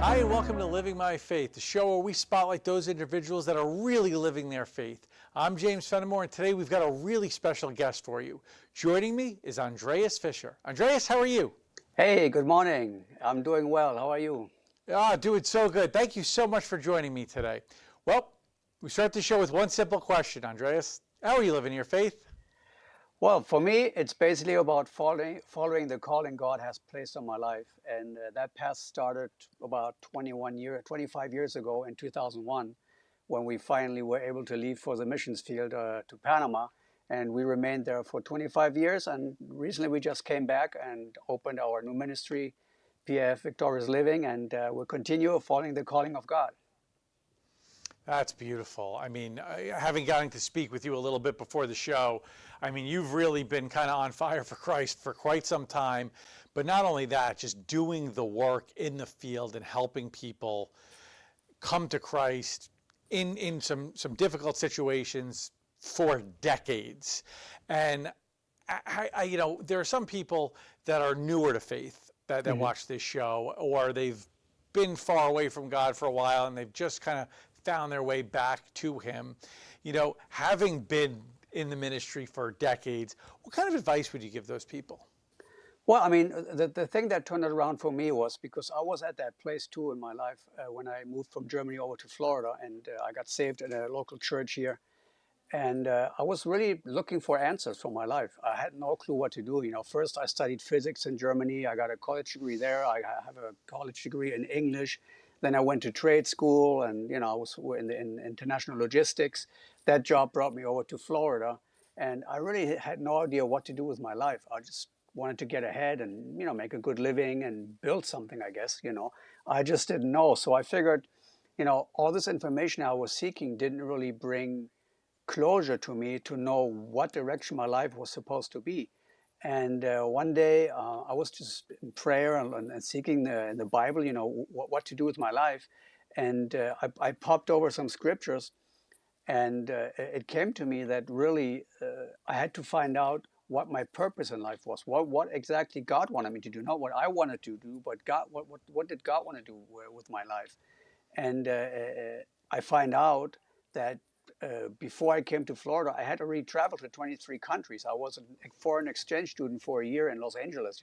Hi, and welcome to Living My Faith, the show where we spotlight those individuals that are really living their faith. I'm James Fenimore, and today we've got a really special guest for you. Joining me is Andreas Fischer. Andreas, how are you? Hey, good morning. I'm doing well. How are you? Doing so good. Thank you so much for joining me today. Well, we start the show with one simple question, Andreas. How are you living your faith? Well, for me, it's basically about following the calling God has placed on my life. And that path started about 25 years ago in 2001, when we finally were able to leave for the missions field to Panama. And we remained there for 25 years. And recently we just came back and opened our new ministry, PAF Victorious Living, and we'll continue following the calling of God. That's beautiful. I mean, having gotten to speak with you a little bit before the show, I mean, you've really been kind of on fire for Christ for quite some time. But not only that, just doing the work in the field and helping people come to Christ in some difficult situations for decades. And there are some people that are newer to faith that watch this show, or they've been far away from God for a while and they've just kind of found their way back to him. You know, having been in the ministry for decades, what kind of advice would you give those people? Well, I mean, the thing that turned it around for me was because I was at that place too in my life when I moved from Germany over to Florida, and I got saved in a local church here. And I was really looking for answers for my life. I had no clue what to do. You know, first I studied physics in Germany. I got a college degree there. I have a college degree in English. Then I went to trade school, and I was in international logistics. That job brought me over to Florida, and I really had no idea what to do with my life. I just wanted to get ahead and make a good living and build something, I guess. I just didn't know. So I figured, all this information I was seeking didn't really bring closure to me to know what direction my life was supposed to be. And one day I was just in prayer and seeking in the Bible, what to do with my life. And I popped over some scriptures, and it came to me that really I had to find out what my purpose in life was, what exactly God wanted me to do, not what I wanted to do, but God, what did God want to do with my life? And I find out that before I came to Florida, I had already traveled to 23 countries. I was a foreign exchange student for a year in Los Angeles,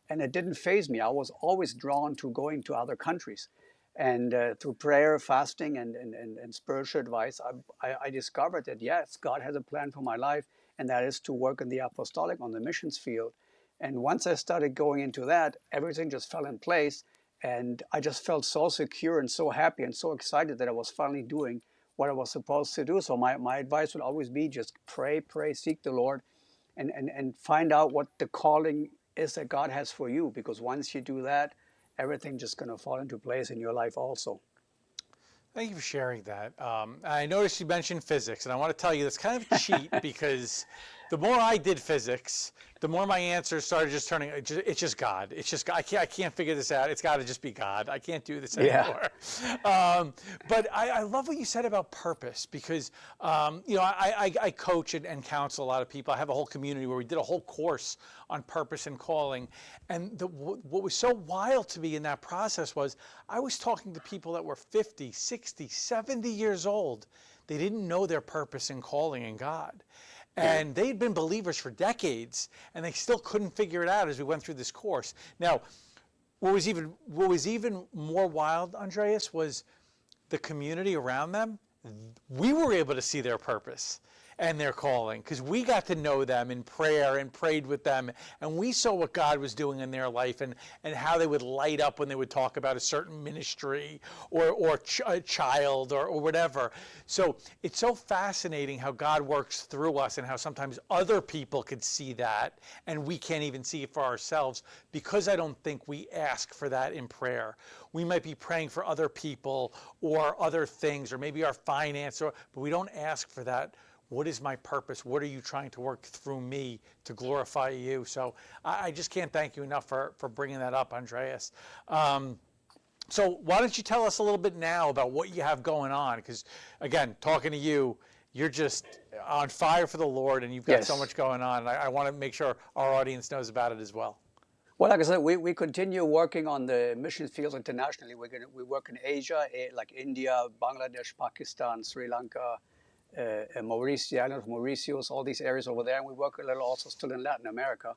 and it didn't faze me. I was always drawn to going to other countries. And through prayer, fasting, and spiritual advice, I discovered that, yes, God has a plan for my life, and that is to work in the apostolic on the missions field. And once I started going into that, everything just fell in place. And I just felt so secure and so happy and so excited that I was finally doing what I was supposed to do. So my advice would always be just pray, seek the Lord, and find out what the calling is that God has for you. Because once you do that, everything's just going to fall into place in your life also. Thank you for sharing that. I noticed you mentioned physics, and I want to tell you that's kind of a cheat because the more I did physics, the more my answers started just turning, it's just God. It's just God. I can't figure this out. It's got to just be God. I can't do this anymore. Yeah. But I love what you said about purpose because, I coach and counsel a lot of people. I have a whole community where we did a whole course on purpose and calling. And what was so wild to me in that process was I was talking to people that were 50, 60, 70 years old. They didn't know their purpose and calling in God. And they'd been believers for decades, and they still couldn't figure it out as we went through this course. Now, what was even more wild, Andreas, was the community around them. We were able to see their purpose and their calling because we got to know them in prayer and prayed with them, and we saw what God was doing in their life and how they would light up when they would talk about a certain ministry or a child or whatever. So it's so fascinating how God works through us and how sometimes other people could see that and we can't even see it for ourselves because I don't think we ask for that in prayer. We might be praying for other people or other things or maybe our finance, but we don't ask for that. What is my purpose? What are you trying to work through me to glorify you? So I just can't thank you enough for bringing that up, Andreas. So why don't you tell us a little bit now about what you have going on? Because, again, talking to you, you're just on fire for the Lord, and you've got so much going on. And I want to make sure our audience knows about it as well. Well, like I said, we continue working on the mission fields internationally. We work in Asia, like India, Bangladesh, Pakistan, Sri Lanka, Mauritius, the island of Mauritius, all these areas over there. And we work a little also still in Latin America.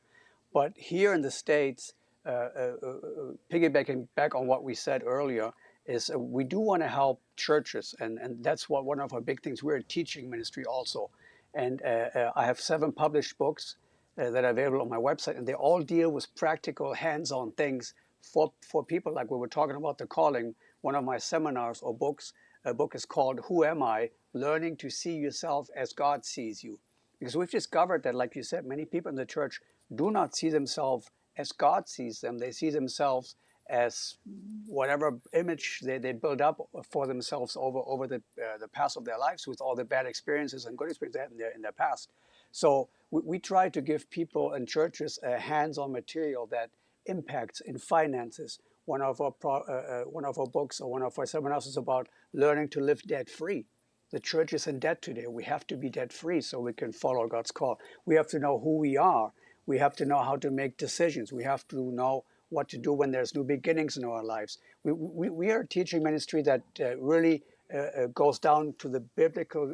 But here in the States, piggybacking back on what we said earlier, is we do want to help churches. And that's what one of our big things. We're a teaching ministry also. And I have 7 published books that are available on my website. And they all deal with practical, hands-on things for people like we were talking about the calling. One of my seminars or books, a book is called Who Am I? Learning to See Yourself as God Sees You. Because we've discovered that, like you said, many people in the church do not see themselves as God sees them. They see themselves as whatever image they build up for themselves over the past of their lives with all the bad experiences and good experiences they had in their past. So we try to give people in churches a hands-on material that impacts in finances. One of our books or one of our seminars is about learning to live debt-free. The church is in debt today. We have to be debt-free so we can follow God's call. We have to know who we are. We have to know how to make decisions. We have to know what to do when there's new beginnings in our lives. We are a teaching ministry that really goes down to the biblical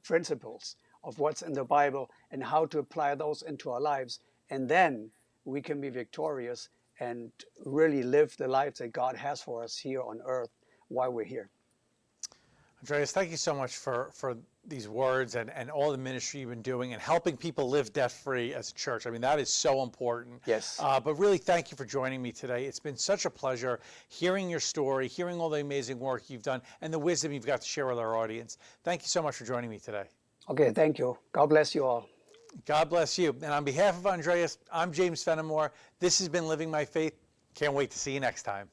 principles of what's in the Bible and how to apply those into our lives. And then we can be victorious and really live the lives that God has for us here on earth while we're here. Andreas, thank you so much for these words and all the ministry you've been doing and helping people live debt-free as a church. I mean, that is so important. Yes. But really, thank you for joining me today. It's been such a pleasure hearing your story, hearing all the amazing work you've done, and the wisdom you've got to share with our audience. Thank you so much for joining me today. Okay, thank you. God bless you all. God bless you. And on behalf of Andreas, I'm James Fenimore. This has been Living My Faith. Can't wait to see you next time.